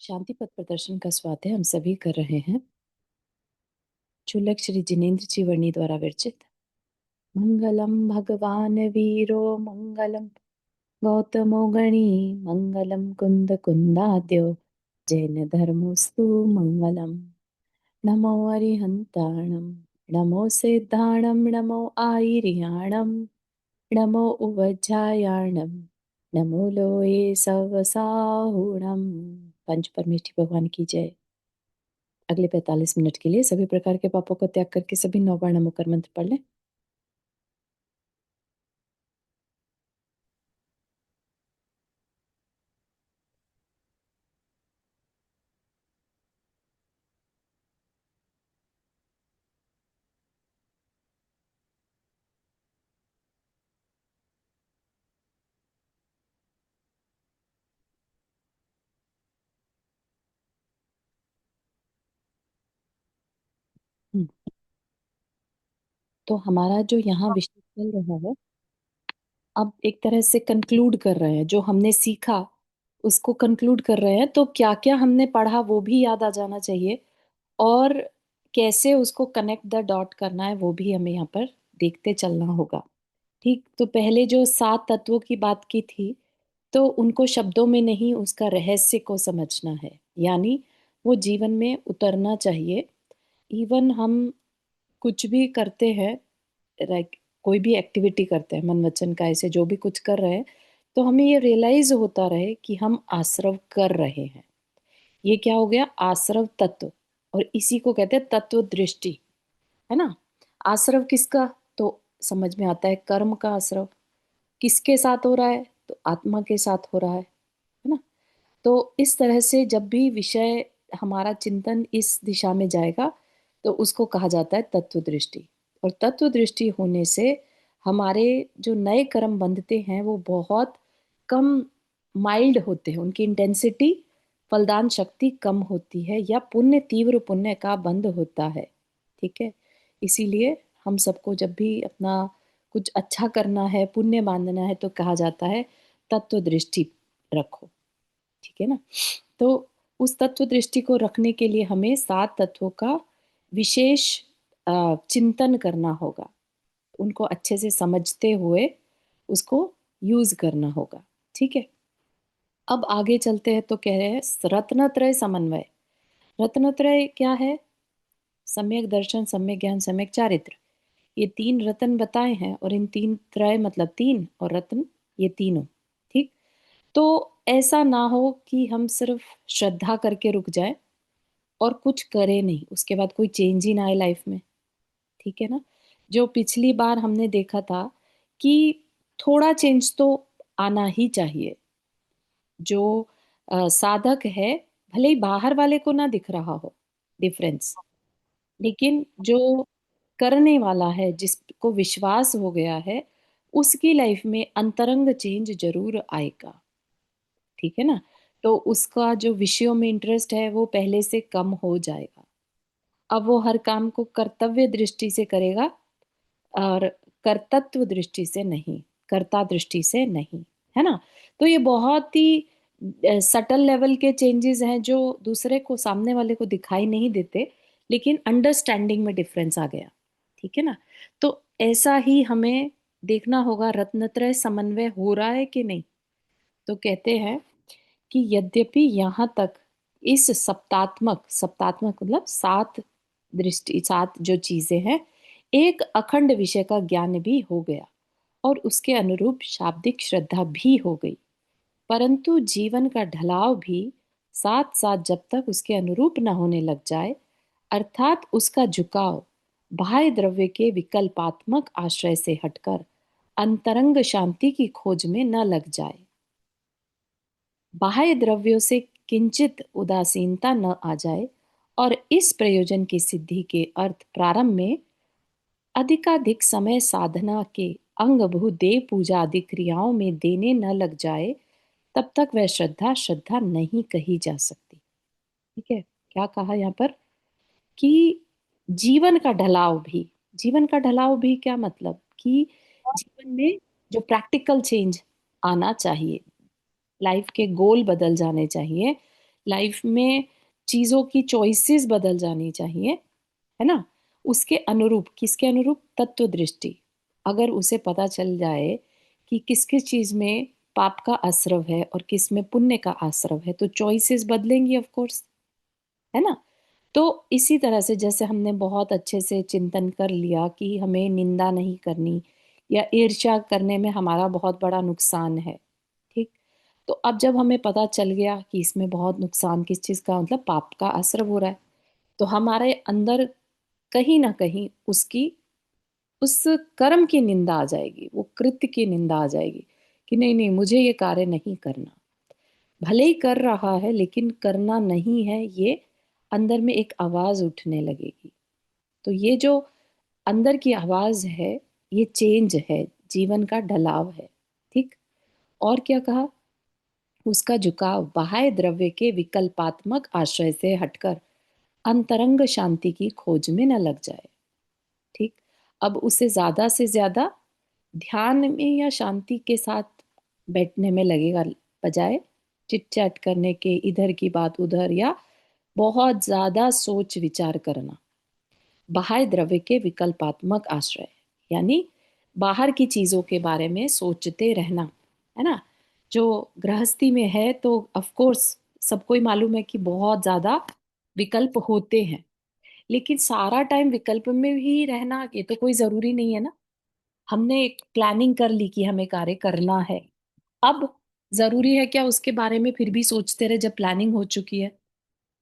शांति पथ प्रदर्शन का स्वाध्याय हम सभी कर रहे हैं। चुलक श्री जिनेन्द्र जी वर्णी द्वारा विरचित। मंगलम भगवान वीरो मंगलम गौतमो गणी मंगलम कुंद कुंदाद्यो जैन धर्मोस्तु मंगलम। नमो अरिहंताणम नमो सिद्धाणम नमो आयर्याणम नमो उवज्जायाणम नमो लोये सवसाहुणम। पंच परमेष्ठी भगवान की जय। अगले 45 मिनट के लिए सभी प्रकार के पापों को त्याग करके सभी 9 बार नमो कर मंत्र पढ़ लें। हम्म, तो हमारा जो यहाँ विषय चल रहा है, अब एक तरह से कंक्लूड कर रहे हैं। जो हमने सीखा उसको कंक्लूड कर रहे हैं। तो क्या क्या हमने पढ़ा वो भी याद आ जाना चाहिए, और कैसे उसको कनेक्ट द डॉट करना है वो भी हमें यहाँ पर देखते चलना होगा। ठीक, तो पहले जो 7 तत्वों की बात की थी, तो उनको शब्दों में नहीं, उसका रहस्य को समझना है। यानी वो जीवन में उतरना चाहिए। इवन हम कुछ भी करते हैं, लाइक कोई भी एक्टिविटी करते हैं, मन वचन का ऐसे जो भी कुछ कर रहे हैं, तो हमें ये रियलाइज होता रहे कि हम आश्रव कर रहे हैं। ये क्या हो गया? आश्रव तत्व। और इसी को कहते हैं तत्व दृष्टि, है ना। आश्रव किसका? तो समझ में आता है, कर्म का आश्रव। किसके साथ हो रहा है? तो आत्मा के साथ हो रहा है ना। तो इस तरह से जब भी विषय हमारा चिंतन इस दिशा में जाएगा, तो उसको कहा जाता है तत्व दृष्टि। और तत्व दृष्टि होने से हमारे जो नए कर्म बंधते हैं वो बहुत कम माइल्ड होते हैं, उनकी इंटेंसिटी, फलदान शक्ति कम होती है, या पुण्य, तीव्र पुण्य का बंध होता है। ठीक है, इसीलिए हम सबको जब भी अपना कुछ अच्छा करना है, पुण्य बांधना है, तो कहा जाता है तत्व दृष्टि रखो। ठीक है ना। तो उस तत्व दृष्टि को रखने के लिए हमें 7 तत्वों का विशेष चिंतन करना होगा। उनको अच्छे से समझते हुए उसको यूज करना होगा। ठीक है, अब आगे चलते हैं। तो कह रहे हैं रत्नत्रय समन्वय। रत्नत्रय क्या है? सम्यक दर्शन, सम्यक ज्ञान, सम्यक चारित्र। ये 3 रत्न बताए हैं, और इन 3 त्रय मतलब 3, और रत्न ये तीनों। ठीक, तो ऐसा ना हो कि हम सिर्फ श्रद्धा करके रुक जाए और कुछ करे नहीं, उसके बाद कोई चेंज ही ना आए लाइफ में। ठीक है ना। जो पिछली बार हमने देखा था कि थोड़ा चेंज तो आना ही चाहिए। जो साधक है, भले ही बाहर वाले को ना दिख रहा हो डिफरेंस, लेकिन जो करने वाला है, जिसको विश्वास हो गया है, उसकी लाइफ में अंतरंग चेंज जरूर आएगा। ठीक है ना। तो उसका जो विषयों में इंटरेस्ट है वो पहले से कम हो जाएगा। अब वो हर काम को कर्तव्य दृष्टि से करेगा, और कर्तत्व दृष्टि से नहीं, कर्ता दृष्टि से नहीं, है ना। तो ये बहुत ही सटल लेवल के चेंजेस हैं, जो दूसरे को, सामने वाले को दिखाई नहीं देते, लेकिन अंडरस्टैंडिंग में डिफरेंस आ गया। ठीक है ना। तो ऐसा ही हमें देखना होगा, रत्नत्रय समन्वय हो रहा है कि नहीं। तो कहते हैं कि यद्यपि यहाँ तक इस सप्तात्मक, सप्तात्मक मतलब 7 दृष्टि, 7 जो चीजें हैं, एक अखंड विषय का ज्ञान भी हो गया, और उसके अनुरूप शाब्दिक श्रद्धा भी हो गई, परंतु जीवन का ढलाव भी साथ साथ जब तक उसके अनुरूप न होने लग जाए, अर्थात उसका झुकाव बाह्य द्रव्य के विकल्पात्मक आश्रय से हटकर अंतरंग शांति की खोज में न लग जाए, बाह्य द्रव्यों से किंचित उदासीनता न आ जाए, और इस प्रयोजन की सिद्धि के अर्थ प्रारंभ में अधिकाधिक समय साधना के अंगभूत देव पूजा आदि क्रियाओं में देने न लग जाए, तब तक वह श्रद्धा श्रद्धा नहीं कही जा सकती। ठीक है, क्या कहा यहाँ पर कि जीवन का ढलाव भी, जीवन का ढलाव भी क्या मतलब कि जीवन में जो प्रैक्टिकल चेंज आना चाहिए, लाइफ के गोल बदल जाने चाहिए, लाइफ में चीजों की चॉइसेस बदल जानी चाहिए, है ना। उसके अनुरूप, किसके अनुरूप, तत्व दृष्टि। अगर उसे पता चल जाए कि किस किस चीज में पाप का आश्रव है और किस में पुण्य का आश्रव है, तो चॉइसेस बदलेंगी ऑफ कोर्स, है ना। तो इसी तरह से जैसे हमने बहुत अच्छे से चिंतन कर लिया कि हमें निंदा नहीं करनी या ईर्ष्या करने में हमारा बहुत बड़ा नुकसान है, ठीक। तो अब जब हमें पता चल गया कि इसमें बहुत नुकसान किस चीज का, मतलब पाप का आश्रय हो रहा है, तो हमारे अंदर कहीं ना कहीं उसकी, उस कर्म की निंदा आ जाएगी, वो कृत्य की निंदा आ जाएगी कि नहीं नहीं, मुझे ये कार्य नहीं करना। भले ही कर रहा है लेकिन करना नहीं है, ये अंदर में एक आवाज उठने लगेगी। तो ये जो अंदर की आवाज है, ये चेंज है, जीवन का ढलाव है, ठीक। और क्या कहा, उसका झुकाव बाह्य द्रव्य के विकल्पात्मक आश्रय से हटकर अंतरंग शांति की खोज में न लग जाए, ठीक। अब उसे ज्यादा से ज्यादा ध्यान में या शांति के साथ बैठने में लगेगा, बजाय चिट चैट करने के, इधर की बात उधर, या बहुत ज्यादा सोच विचार करना। बाह्य द्रव्य के विकल्पात्मक आश्रय, यानी बाहर की चीजों के बारे में सोचते रहना, है ना। जो गृहस्थी में है तो ऑफ कोर्स सबको ही मालूम है कि बहुत ज्यादा विकल्प होते हैं, लेकिन सारा टाइम विकल्प में ही रहना ये तो कोई जरूरी नहीं है ना। हमने एक प्लानिंग कर ली कि हमें कार्य करना है, अब जरूरी है क्या उसके बारे में फिर भी सोचते रहे, जब प्लानिंग हो चुकी है।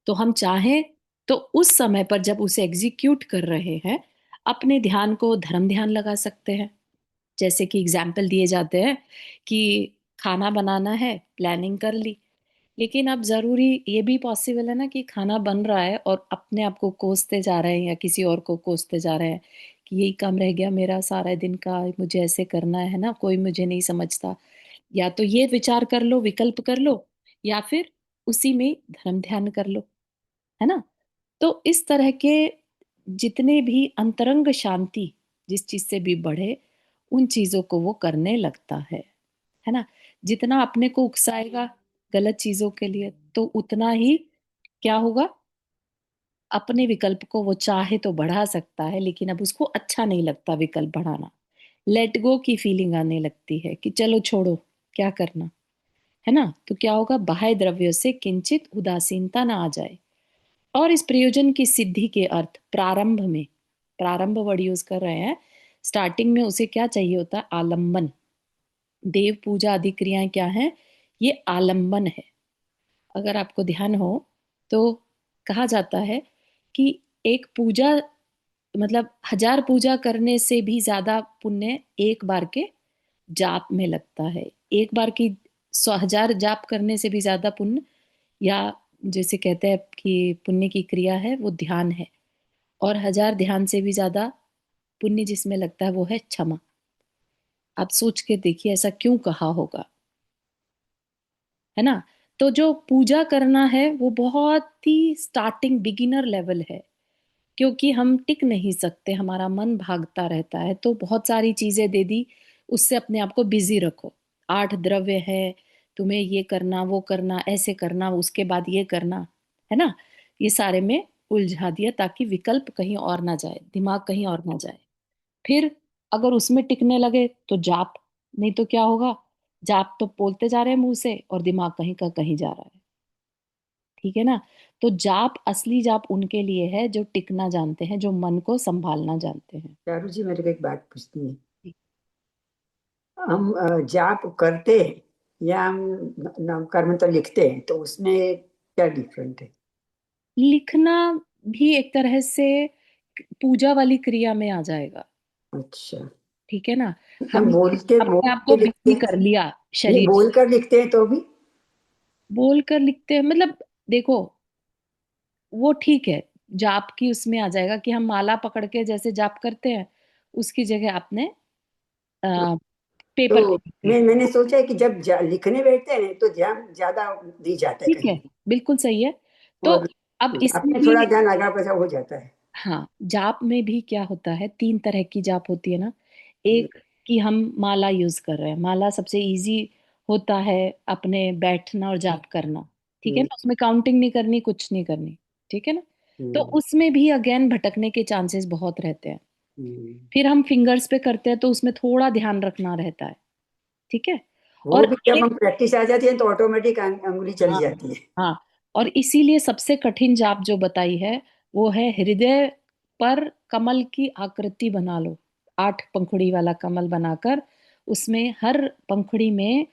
तो हम चाहें तो उस समय पर जब उसे एग्जीक्यूट कर रहे हैं, अपने ध्यान को धर्म ध्यान लगा सकते हैं। जैसे कि एग्जाम्पल दिए जाते हैं कि खाना बनाना है, प्लानिंग कर ली, लेकिन अब जरूरी ये भी पॉसिबल है ना कि खाना बन रहा है और अपने आप को कोसते जा रहे हैं या किसी और को कोसते जा रहे हैं कि यही काम रह गया मेरा सारा दिन का, मुझे ऐसे करना है ना, कोई मुझे नहीं समझता। या तो ये विचार कर लो, विकल्प कर लो, या फिर उसी में धर्म ध्यान कर लो, है ना। तो इस तरह के जितने भी अंतरंग शांति जिस चीज से भी बढ़े, उन चीजों को वो करने लगता है ना। जितना अपने को उकसाएगा गलत चीजों के लिए, तो उतना ही क्या होगा, अपने विकल्प को वो चाहे तो बढ़ा सकता है, लेकिन अब उसको अच्छा नहीं लगता विकल्प बढ़ाना। लेट गो की फीलिंग आने लगती है कि चलो छोड़ो, क्या करना, है ना। तो क्या होगा, बाह्य द्रव्यों से किंचित उदासीनता ना आ जाए। और इस प्रयोजन की सिद्धि के अर्थ प्रारंभ में, प्रारंभ वर्ड यूज कर रहे हैं, स्टार्टिंग में उसे क्या चाहिए होता है, आलंबन। देव पूजा आदि क्रियाएं क्या हैं, ये आलंबन है। अगर आपको ध्यान हो तो कहा जाता है कि एक पूजा, मतलब 1000 पूजा करने से भी ज्यादा पुण्य एक बार के जाप में लगता है। एक बार की 100,000 जाप करने से भी ज्यादा पुण्य, या जैसे कहते हैं कि पुण्य की क्रिया है वो ध्यान है, और 1000 ध्यान से भी ज्यादा पुण्य जिसमें लगता है वो है क्षमा। आप सोच के देखिए ऐसा क्यों कहा होगा, है ना। तो जो पूजा करना है वो बहुत ही स्टार्टिंग बिगिनर लेवल है, क्योंकि हम टिक नहीं सकते, हमारा मन भागता रहता है, तो बहुत सारी चीजें दे दी, उससे अपने आप को बिजी रखो। 8 द्रव्य है, तुम्हें ये करना वो करना ऐसे करना उसके बाद ये करना, है ना। ये सारे में उलझा दिया ताकि विकल्प कहीं और ना जाए, दिमाग कहीं और ना जाए। फिर अगर उसमें टिकने लगे तो जाप, नहीं तो क्या होगा, जाप तो बोलते जा रहे हैं मुंह से और दिमाग कहीं का कहीं जा रहा है, ठीक है ना। तो जाप, असली जाप उनके लिए है जो टिकना जानते हैं, जो मन को संभालना जानते हैं। चारू जी, मेरे को एक बात पूछनी है। हम जाप करते हैं या हम कर्म तो लिखते हैं, तो उसमें क्या डिफरेंट है? लिखना भी एक तरह से पूजा वाली क्रिया में आ जाएगा, अच्छा। ठीक है ना। हम हमने बोल अपने आप के को लिखते बिजी हैं, कर लिया नहीं शरीर से। बोल कर लिखते हैं तो भी? बोल कर लिखते हैं मतलब, देखो वो ठीक है, जाप की उसमें आ जाएगा कि हम माला पकड़ के जैसे जाप करते हैं, उसकी जगह आपने हाँ, पेपर पे तो लिख लिया। मैंने सोचा है कि जब लिखने बैठते हैं तो ध्यान ज्यादा दी जाता है ठीक है, कहीं, बिल्कुल सही है। तो और अब इसमें अपने भी, थोड़ा ध्यान आगा पीछा हो जाता है। हाँ, जाप में भी क्या होता है, 3 तरह की जाप होती है ना। एक कि हम माला यूज कर रहे हैं, माला सबसे इजी होता है अपने बैठना और जाप करना, ठीक है हम्म, ना, उसमें काउंटिंग नहीं करनी, कुछ नहीं करनी। ठीक है ना। तो हम्म, उसमें भी अगेन भटकने के चांसेस बहुत रहते हैं। हम्म। फिर हम फिंगर्स पे करते हैं तो उसमें थोड़ा ध्यान रखना रहता है। ठीक है। वो और भी जब एक, हम प्रैक्टिस आ जाती है तो ऑटोमेटिक अंगुली चली हाँ जाती है। हाँ, और इसीलिए सबसे कठिन जाप जो बताई है वो है हृदय पर कमल की आकृति बना लो। 8 पंखुड़ी वाला कमल बनाकर उसमें हर पंखुड़ी में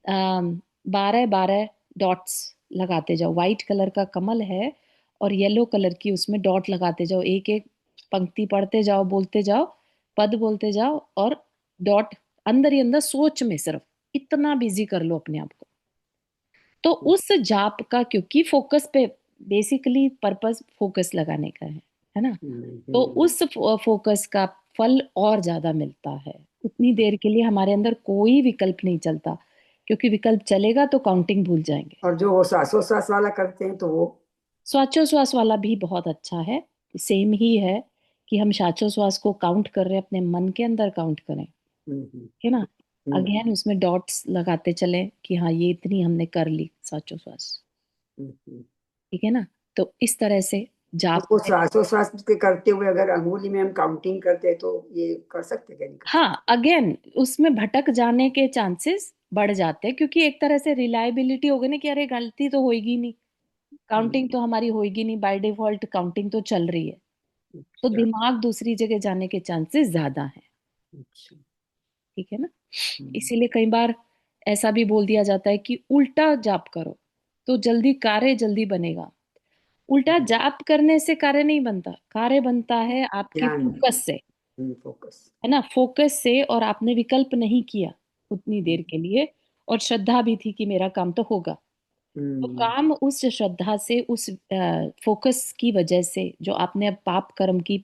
12 12 डॉट्स लगाते जाओ। वाइट कलर का कमल है और येलो कलर की उसमें डॉट लगाते जाओ। एक एक पंक्ति पढ़ते जाओ, बोलते जाओ, पद बोलते जाओ, और डॉट अंदर ही अंदर सोच में सिर्फ इतना बिजी कर लो अपने आप को। तो उस जाप का, क्योंकि फोकस पे, बेसिकली पर्पस फोकस लगाने का है ना। हम्म, तो हम्म। उस फोकस का फल और ज्यादा मिलता है। उतनी देर के लिए हमारे अंदर कोई विकल्प नहीं चलता, क्योंकि विकल्प चलेगा तो काउंटिंग भूल जाएंगे। और जो वो श्वासोश्वास वाला करते हैं तो वो। श्वासोच्छ्वास वाला भी बहुत अच्छा है। सेम ही है कि हम श्वासोच्छ्वास को काउंट कर रहे हैं, अपने मन के अंदर काउंट करें। हम्म, हम्म, है ना। हम्म, अगेन उसमें डॉट्स लगाते चले कि हाँ ये इतनी हमने कर ली श्वासोच्छ्वास। हम्म। ठीक है ना। तो इस तरह से तो जाप वो है। श्वासोश्वास के करते हुए अगर अंगुली में हम काउंटिंग करते हैं तो ये कर सकते हैं क्या, नहीं कर सकते? हाँ, अगेन उसमें भटक जाने के चांसेस बढ़ जाते हैं, क्योंकि एक तरह से रिलायबिलिटी हो गई ना कि अरे गलती तो होएगी नहीं, हम्म, काउंटिंग तो हमारी होएगी नहीं, बाय डिफॉल्ट काउंटिंग तो चल रही है। तो अच्छा, दिमाग दूसरी जगह जाने के चांसेस ज्यादा हैं। अच्छा। ठीक है ना। हम्म, इसीलिए कई बार ऐसा भी बोल दिया जाता है कि उल्टा जाप करो तो जल्दी कार्य जल्दी बनेगा। उल्टा हम्म। जाप करने से कार्य नहीं बनता, कार्य बनता है आपके ध्यान। फोकस से। फोकस। है ना, फोकस से, और आपने विकल्प नहीं किया उतनी देर के लिए, और श्रद्धा भी थी कि मेरा काम तो होगा। तो हम्म, काम उस श्रद्धा से, उस फोकस की वजह से, जो आपने अब पाप कर्म की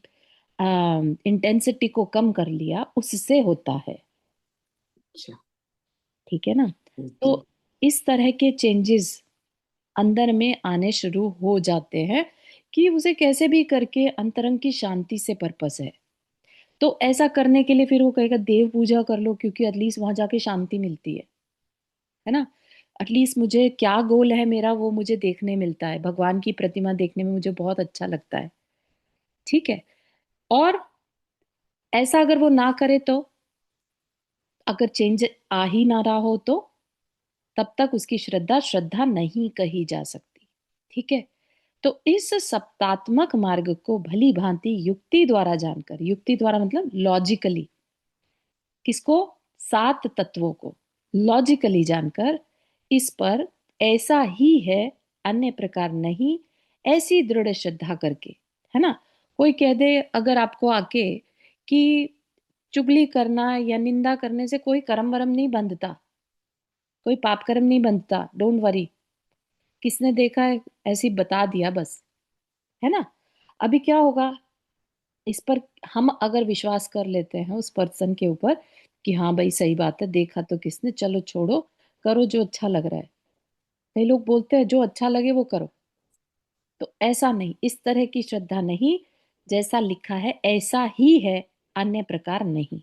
इंटेंसिटी को कम कर लिया, उससे होता है। अच्छा। ठीक है ना। तो इस तरह के चेंजेस अंदर में आने शुरू हो जाते हैं कि उसे कैसे भी करके अंतरंग की शांति से पर्पस है। तो ऐसा करने के लिए फिर वो कहेगा देव पूजा कर लो, क्योंकि एटलीस्ट वहां जाके शांति मिलती है ना। एटलीस्ट मुझे क्या गोल है मेरा वो मुझे देखने मिलता है, भगवान की प्रतिमा देखने में मुझे बहुत अच्छा लगता है। ठीक है। और ऐसा अगर वो ना करे तो, अगर चेंज आ ही ना रहा हो तो, तब तक उसकी श्रद्धा श्रद्धा नहीं कही जा सकती। ठीक है। तो इस सप्तात्मक मार्ग को भली भांति युक्ति द्वारा जानकर, युक्ति द्वारा मतलब लॉजिकली, किसको, 7 तत्वों को लॉजिकली जानकर, इस पर ऐसा ही है, अन्य प्रकार नहीं, ऐसी दृढ़ श्रद्धा करके। है ना। कोई कह दे अगर आपको आके कि चुगली करना या निंदा करने से कोई कर्म वरम नहीं बंधता, कोई पाप कर्म नहीं बंधता, डोंट वरी, किसने देखा है, ऐसे ही बता दिया बस। है ना। अभी क्या होगा, इस पर हम अगर विश्वास कर लेते हैं उस पर्सन के ऊपर कि हाँ भाई सही बात है, देखा तो किसने, चलो छोड़ो, करो जो अच्छा लग रहा है। कई लोग बोलते हैं जो अच्छा लगे वो करो। तो ऐसा नहीं, इस तरह की श्रद्धा नहीं। जैसा लिखा है ऐसा ही है, अन्य प्रकार नहीं।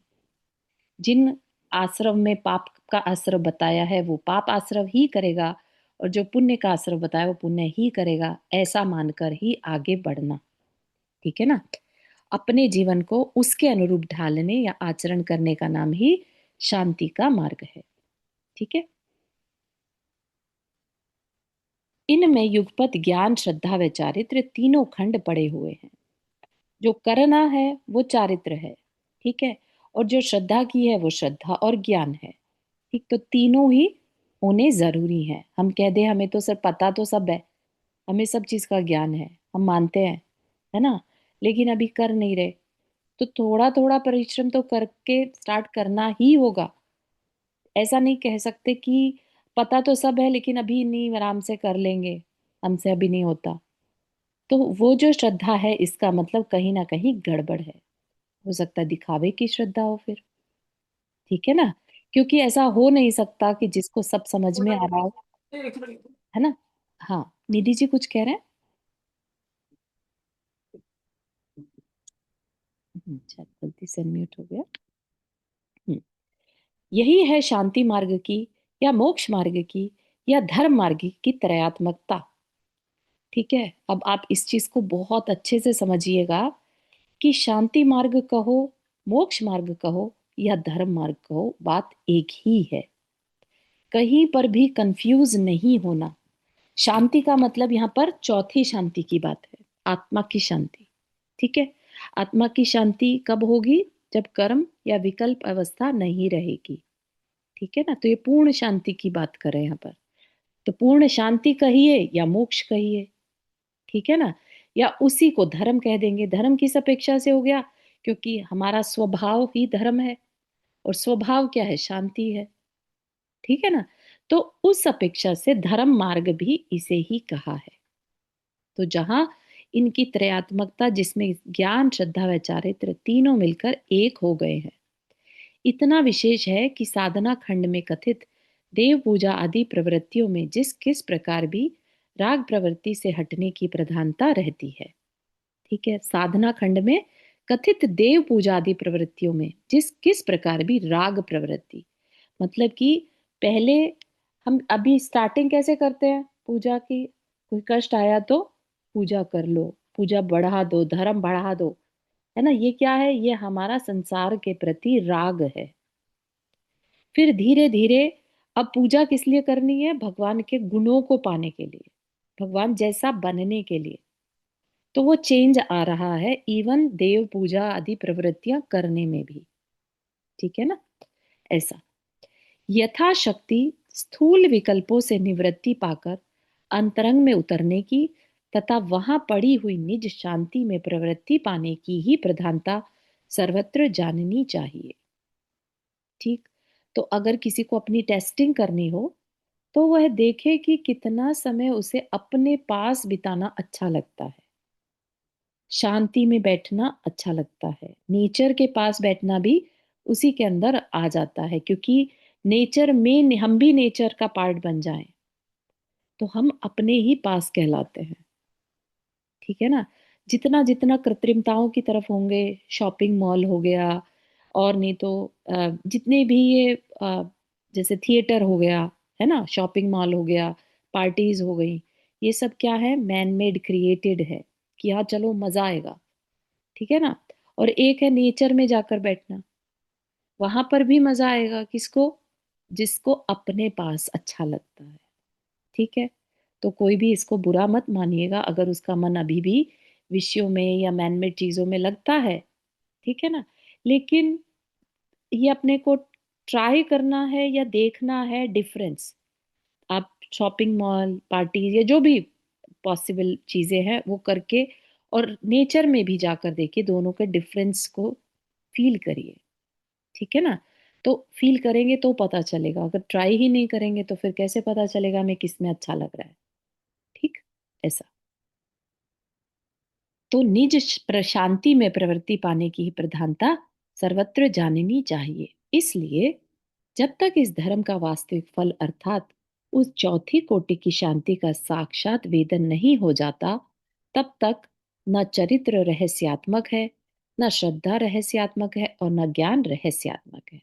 जिन आश्रम में पाप का आश्रम बताया है वो पाप आश्रम ही करेगा, और जो पुण्य का आश्रम बताया वो पुण्य ही करेगा, ऐसा मानकर ही आगे बढ़ना। ठीक है ना। अपने जीवन को उसके अनुरूप ढालने या आचरण करने का नाम ही शांति का मार्ग है। ठीक है। इनमें युगपत ज्ञान श्रद्धा व चारित्र तीनों खंड पड़े हुए हैं। जो करना है वो चारित्र है। ठीक है। और जो श्रद्धा की है वो श्रद्धा और ज्ञान है। ठीक, तो तीनों ही होने जरूरी हैं। हम कह दे हमें तो सर पता तो सब है, हमें सब चीज का ज्ञान है, हम मानते हैं, है ना, लेकिन अभी कर नहीं रहे, तो थोड़ा थोड़ा परिश्रम तो करके स्टार्ट करना ही होगा। ऐसा नहीं कह सकते कि पता तो सब है लेकिन अभी नहीं, आराम से कर लेंगे, हमसे अभी नहीं होता। तो वो जो श्रद्धा है इसका मतलब कहीं ना कहीं गड़बड़ है। हो सकता है दिखावे की श्रद्धा हो फिर। ठीक है ना। क्योंकि ऐसा हो नहीं सकता कि जिसको सब समझ में आ रहा हो। है ना। हाँ, निधि जी कुछ कह रहे हैं। शायद गलती से अनम्यूट हो गया। हम्म। यही है शांति मार्ग की या मोक्ष मार्ग की या धर्म मार्ग की त्रयात्मकता। ठीक है, अब आप इस चीज को बहुत अच्छे से समझिएगा कि शांति मार्ग कहो, मोक्ष मार्ग कहो या धर्म मार्ग कहो, बात एक ही है। कहीं पर भी कंफ्यूज नहीं होना। शांति का मतलब यहाँ पर चौथी शांति की बात है, आत्मा की शांति। ठीक है, आत्मा की शांति कब होगी? जब कर्म या विकल्प अवस्था नहीं रहेगी। ठीक है ना, तो ये पूर्ण शांति की बात कर रहे हैं यहाँ पर। तो पूर्ण शांति कहिए या मोक्ष कहिए, ठीक है ना, या उसी को धर्म कह देंगे। धर्म किस अपेक्षा से हो गया? क्योंकि हमारा स्वभाव ही धर्म है, और स्वभाव क्या है? शांति है। ठीक है ना, तो उस अपेक्षा से धर्म मार्ग भी इसे ही कहा है। तो जहां इनकी त्रयात्मकता, जिसमें ज्ञान, श्रद्धा व चारित्र तीनों मिलकर एक हो गए हैं, इतना विशेष है कि साधना खंड में कथित देव पूजा आदि प्रवृत्तियों में जिस किस प्रकार भी राग प्रवृत्ति से हटने की प्रधानता रहती है। ठीक है, साधना खंड में कथित देव पूजा आदि प्रवृत्तियों में जिस किस प्रकार भी राग प्रवृत्ति, मतलब कि पहले हम अभी स्टार्टिंग कैसे करते हैं पूजा की? कोई कष्ट आया तो पूजा कर लो, पूजा बढ़ा दो, धर्म बढ़ा दो, है ना। ये क्या है? ये हमारा संसार के प्रति राग है। फिर धीरे धीरे अब पूजा किस लिए करनी है? भगवान के गुणों को पाने के लिए, भगवान जैसा बनने के लिए। तो वो चेंज आ रहा है इवन देव पूजा आदि प्रवृत्तियां करने में भी। ठीक है ना, ऐसा यथाशक्ति स्थूल विकल्पों से निवृत्ति पाकर अंतरंग में उतरने की तथा वहां पड़ी हुई निज शांति में प्रवृत्ति पाने की ही प्रधानता सर्वत्र जाननी चाहिए। ठीक, तो अगर किसी को अपनी टेस्टिंग करनी हो तो वह देखे कि कितना समय उसे अपने पास बिताना अच्छा लगता है, शांति में बैठना अच्छा लगता है। नेचर के पास बैठना भी उसी के अंदर आ जाता है, क्योंकि नेचर में हम भी नेचर का पार्ट बन जाएं तो हम अपने ही पास कहलाते हैं। ठीक है ना, जितना जितना कृत्रिमताओं की तरफ होंगे, शॉपिंग मॉल हो गया, और नहीं तो जितने भी ये जैसे थिएटर हो गया, है ना, शॉपिंग मॉल हो गया, पार्टीज हो गई, ये सब क्या है? मैन मेड क्रिएटेड है कि हाँ चलो मजा आएगा। ठीक है ना, और एक है नेचर में जाकर बैठना, वहां पर भी मजा आएगा। किसको? जिसको अपने पास अच्छा लगता है। ठीक है, तो कोई भी इसको बुरा मत मानिएगा अगर उसका मन अभी भी विषयों में या मैनमेड चीजों में लगता है। ठीक है ना, लेकिन ये अपने को ट्राई करना है या देखना है डिफरेंस। आप शॉपिंग मॉल, पार्टी या जो भी पॉसिबल चीजें हैं वो करके, और नेचर में भी जाकर देखिए, दोनों के डिफरेंस को फील करिए। ठीक है ना, तो फील करेंगे तो पता चलेगा। अगर ट्राई ही नहीं करेंगे तो फिर कैसे पता चलेगा हमें किस में अच्छा लग रहा है? ठीक, ऐसा। तो निज प्रशांति में प्रवृत्ति पाने की ही प्रधानता सर्वत्र जाननी चाहिए। इसलिए जब तक इस धर्म का वास्तविक फल अर्थात उस चौथी कोटि की शांति का साक्षात वेदन नहीं हो जाता, तब तक न चरित्र रहस्यात्मक है, न श्रद्धा रहस्यात्मक है, और न ज्ञान रहस्यात्मक है।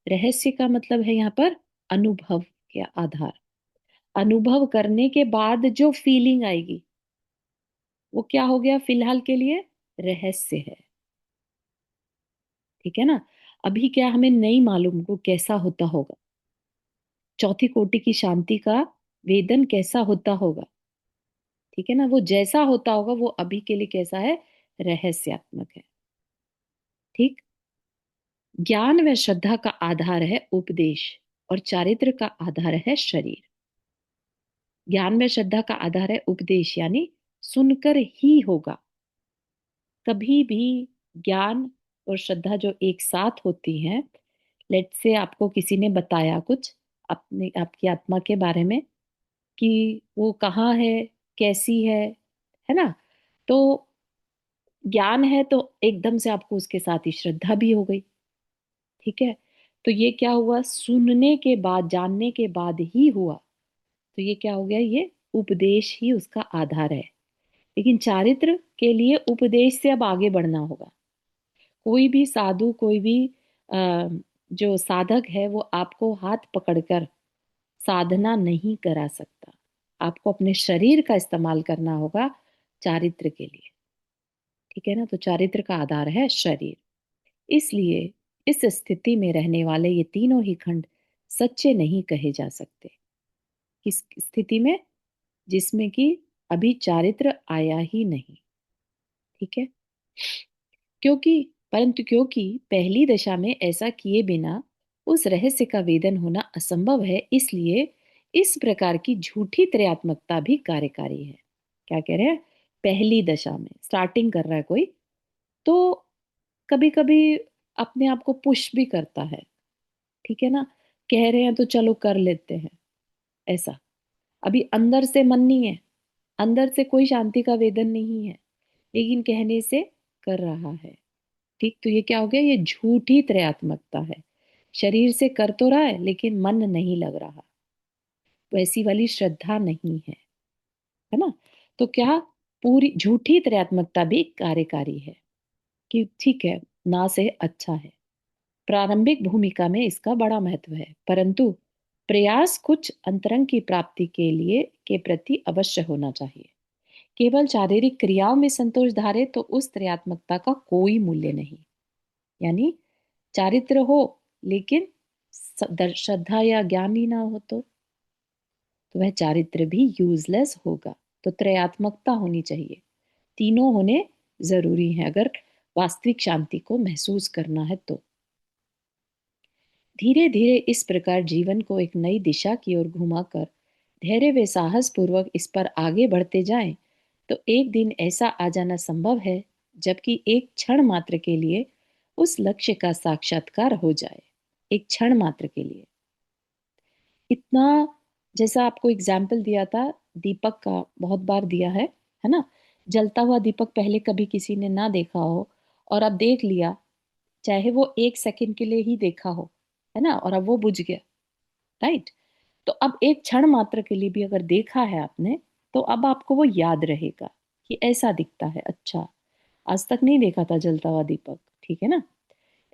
रहस्य का मतलब है यहाँ पर अनुभव के आधार। अनुभव करने के बाद जो फीलिंग आएगी वो क्या हो गया? फिलहाल के लिए रहस्य है। ठीक है ना, अभी क्या हमें नहीं मालूम वो कैसा होता होगा, चौथी कोटि की शांति का वेदन कैसा होता होगा। ठीक है ना, वो जैसा होता होगा वो अभी के लिए कैसा है? रहस्यात्मक है। ठीक, ज्ञान व श्रद्धा का आधार है उपदेश, और चारित्र का आधार है शरीर। ज्ञान में श्रद्धा का आधार है उपदेश, यानी सुनकर ही होगा। कभी भी ज्ञान और श्रद्धा जो एक साथ होती हैं, लेट से आपको किसी ने बताया कुछ अपने आपकी आत्मा के बारे में कि वो कहाँ है, कैसी है ना, तो ज्ञान है तो एकदम से आपको उसके साथ ही श्रद्धा भी हो गई। ठीक है, तो ये क्या हुआ? सुनने के बाद, जानने के बाद ही हुआ। तो ये क्या हो गया? ये उपदेश ही उसका आधार है। लेकिन चारित्र के लिए उपदेश से अब आगे बढ़ना होगा। कोई भी साधु, कोई भी अ, जो साधक है वो आपको हाथ पकड़कर साधना नहीं करा सकता। आपको अपने शरीर का इस्तेमाल करना होगा चारित्र के लिए। ठीक है ना? तो चारित्र का आधार है शरीर। इसलिए इस स्थिति में रहने वाले ये तीनों ही खंड सच्चे नहीं कहे जा सकते। किस स्थिति में? जिसमें कि अभी चारित्र आया ही नहीं। ठीक है? क्योंकि परंतु क्योंकि पहली दशा में ऐसा किए बिना उस रहस्य का वेदन होना असंभव है, इसलिए इस प्रकार की झूठी त्रयात्मकता भी कार्यकारी है। क्या कह रहे हैं? पहली दशा में स्टार्टिंग कर रहा है कोई, तो कभी कभी अपने आप को पुश भी करता है। ठीक है ना? कह रहे हैं तो चलो कर लेते हैं, ऐसा। अभी अंदर से मन नहीं है, अंदर से कोई शांति का वेदन नहीं है, लेकिन कहने से कर रहा है। ठीक, तो ये क्या हो गया? ये झूठी त्रयात्मकता है। शरीर से कर तो रहा है लेकिन मन नहीं लग रहा, वैसी वाली श्रद्धा नहीं है ना? तो क्या पूरी झूठी त्रयात्मकता भी कार्यकारी है कि ठीक है, ना से अच्छा है। प्रारंभिक भूमिका में इसका बड़ा महत्व है, परंतु प्रयास कुछ अंतरंग की प्राप्ति के लिए के प्रति अवश्य होना चाहिए। केवल शारीरिक क्रियाओं में संतोष धारे तो उस त्रयात्मकता का कोई मूल्य नहीं। यानी चारित्र हो लेकिन श्रद्धा या ज्ञान ही ना हो तो वह चारित्र भी यूजलेस होगा। तो त्रयात्मकता होनी चाहिए, तीनों होने जरूरी हैं अगर वास्तविक शांति को महसूस करना है तो। धीरे धीरे इस प्रकार जीवन को एक नई दिशा की ओर घुमाकर धैर्य व साहस पूर्वक इस पर आगे बढ़ते जाएं, तो एक दिन ऐसा आ जाना संभव है जबकि एक क्षण मात्र के लिए उस लक्ष्य का साक्षात्कार हो जाए। एक क्षण मात्र के लिए इतना, जैसा आपको एग्जाम्पल दिया था दीपक का, बहुत बार दिया है ना? जलता हुआ दीपक पहले कभी किसी ने ना देखा हो और अब देख लिया, चाहे वो एक सेकंड के लिए ही देखा हो, है ना, और अब वो बुझ गया। राइट? तो अब एक क्षण मात्र के लिए भी अगर देखा है आपने, तो अब आपको वो याद रहेगा कि ऐसा दिखता है। अच्छा, आज तक नहीं देखा था जलता हुआ दीपक। ठीक है ना?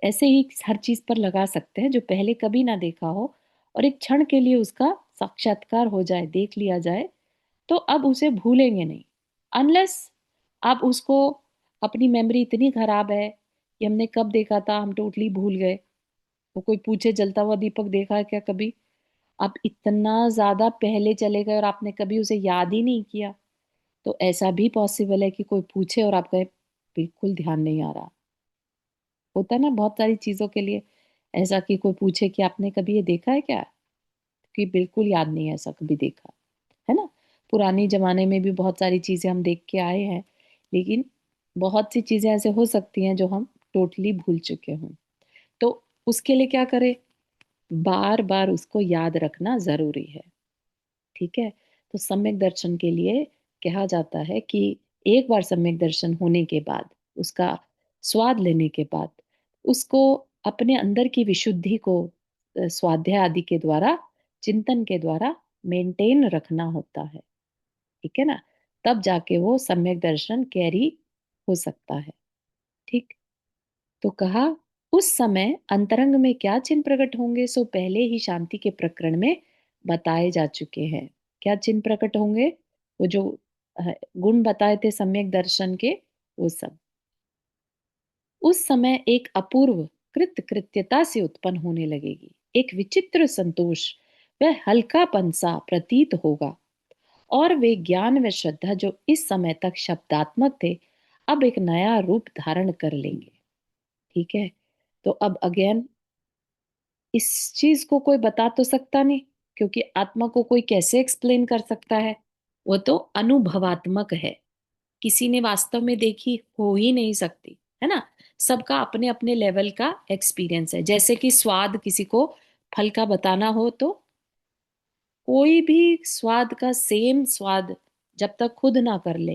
ऐसे ही हर चीज पर लगा सकते हैं जो पहले कभी ना देखा हो, और एक क्षण के लिए उसका साक्षात्कार हो जाए, देख लिया जाए, तो अब उसे भूलेंगे नहीं। अनलेस आप उसको, अपनी मेमोरी इतनी खराब है कि हमने कब देखा था हम टोटली भूल गए। वो कोई पूछे जलता हुआ दीपक देखा है क्या कभी, आप इतना ज्यादा पहले चले गए और आपने कभी उसे याद ही नहीं किया। तो ऐसा भी पॉसिबल है कि कोई पूछे और आप कहे बिल्कुल ध्यान नहीं आ रहा। होता है ना बहुत सारी चीजों के लिए ऐसा, कि कोई पूछे कि आपने कभी ये देखा है क्या, कि बिल्कुल याद नहीं है ऐसा कभी देखा, है ना? पुराने जमाने में भी बहुत सारी चीजें हम देख के आए हैं, लेकिन बहुत सी चीजें ऐसे हो सकती हैं जो हम टोटली भूल चुके हों। तो उसके लिए क्या करें? बार बार उसको याद रखना जरूरी है। ठीक है? तो सम्यक दर्शन के लिए कहा जाता है कि एक बार सम्यक दर्शन होने के बाद, उसका स्वाद लेने के बाद, उसको अपने अंदर की विशुद्धि को स्वाध्याय आदि के द्वारा, चिंतन के द्वारा मेंटेन रखना होता है। ठीक है ना? तब जाके वो सम्यक दर्शन कैरी हो सकता है। ठीक? तो कहा, उस समय अंतरंग में क्या चिन्ह प्रकट होंगे सो पहले ही शांति के प्रकरण में बताए जा चुके हैं। क्या चिन्ह प्रकट होंगे? वो जो गुण बताए थे सम्यक दर्शन के, वो सब उस समय एक अपूर्व कृत कृत्यता से उत्पन्न होने लगेगी। एक विचित्र संतोष वह हल्कापन सा प्रतीत होगा, और वे ज्ञान व श्रद्धा जो इस समय तक शब्दात्मक थे, अब एक नया रूप धारण कर लेंगे। ठीक है? तो अब अगेन इस चीज को कोई बता तो सकता नहीं, क्योंकि आत्मा को कोई कैसे एक्सप्लेन कर सकता है? वो तो अनुभवात्मक है, किसी ने वास्तव में देखी हो ही नहीं सकती, है ना? सबका अपने अपने लेवल का एक्सपीरियंस है। जैसे कि स्वाद, किसी को फल का बताना हो तो कोई भी स्वाद का सेम स्वाद जब तक खुद ना कर ले,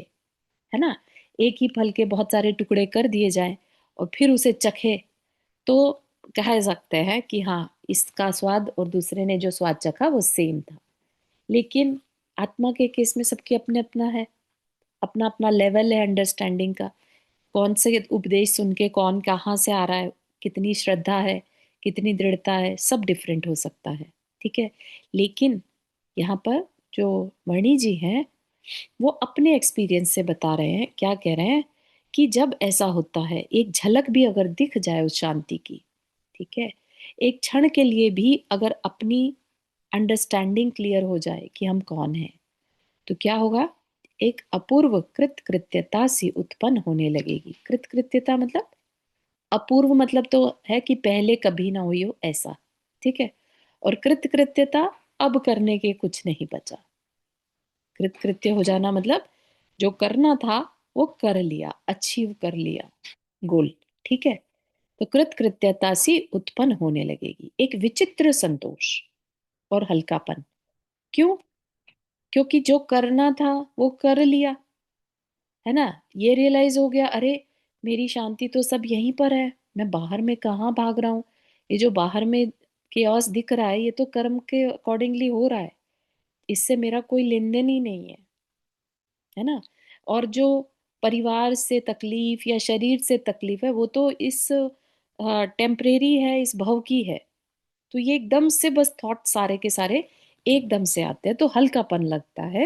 है ना, एक ही फल के बहुत सारे टुकड़े कर दिए जाएं और फिर उसे चखे, तो कह सकते हैं कि हाँ, इसका स्वाद और दूसरे ने जो स्वाद चखा वो सेम था। लेकिन आत्मा के केस में सबके अपने अपना है, अपना अपना लेवल है अंडरस्टैंडिंग का। कौन से उपदेश सुन के कौन कहाँ से आ रहा है, कितनी श्रद्धा है, कितनी दृढ़ता है, सब डिफरेंट हो सकता है। ठीक है। लेकिन यहाँ पर जो मणि जी हैं वो अपने एक्सपीरियंस से बता रहे हैं, क्या कह रहे हैं कि जब ऐसा होता है, एक झलक भी अगर दिख जाए उस शांति की, ठीक है, एक क्षण के लिए भी अगर अपनी अंडरस्टैंडिंग क्लियर हो जाए कि हम कौन हैं, तो क्या होगा, एक अपूर्व कृतकृत्यता सी उत्पन्न होने लगेगी। कृतकृत्यता मतलब, अपूर्व मतलब तो है कि पहले कभी ना हुई हो ऐसा, ठीक है। और कृतकृत्यता, अब करने के कुछ नहीं बचा। कृतकृत्य हो जाना मतलब जो करना था वो कर लिया, अचीव कर लिया गोल, ठीक है। तो कृतकृत्यता सी उत्पन्न होने लगेगी, एक विचित्र संतोष और हल्कापन। क्यों? क्योंकि जो करना था वो कर लिया, है ना। ये रियलाइज हो गया, अरे मेरी शांति तो सब यहीं पर है, मैं बाहर में कहाँ भाग रहा हूँ। ये जो बाहर में केओस दिख रहा है ये तो कर्म के अकॉर्डिंगली हो रहा है, इससे मेरा कोई लेन देन ही नहीं है ना। और जो परिवार से तकलीफ या शरीर से तकलीफ है वो तो इस टेम्परेरी है, इस भव की है। तो ये एकदम से बस थॉट सारे के सारे एकदम से आते हैं, तो हल्कापन लगता है,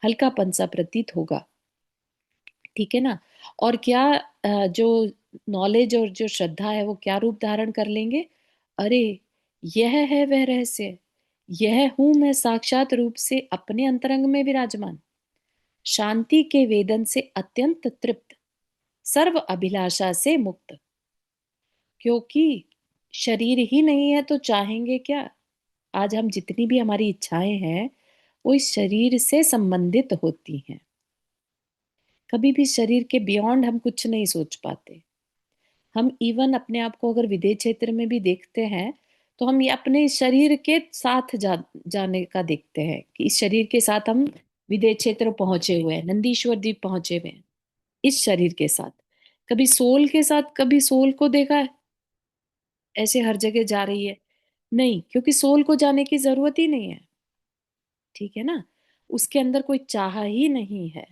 हल्कापन सा प्रतीत होगा, ठीक है ना। और क्या जो नॉलेज और जो श्रद्धा है वो क्या रूप धारण कर लेंगे, अरे यह है वह रहस्य, यह हूं मैं साक्षात रूप से अपने अंतरंग में विराजमान, शांति के वेदन से अत्यंत तृप्त, सर्व अभिलाषा से मुक्त। क्योंकि शरीर ही नहीं है तो चाहेंगे क्या। आज हम जितनी भी हमारी इच्छाएं हैं वो इस शरीर से संबंधित होती हैं। कभी भी शरीर के बियॉन्ड हम कुछ नहीं सोच पाते। हम इवन अपने आप को अगर विदेह क्षेत्र में भी देखते हैं तो हम ये अपने शरीर के साथ जाने का देखते हैं कि इस शरीर के साथ हम विदेह क्षेत्र पहुंचे हुए हैं, नंदीश्वर द्वीप पहुंचे हुए हैं इस शरीर के साथ। कभी सोल के साथ, कभी सोल को देखा है ऐसे हर जगह जा रही है? नहीं, क्योंकि सोल को जाने की जरूरत ही नहीं है, ठीक है ना। उसके अंदर कोई चाह ही नहीं है,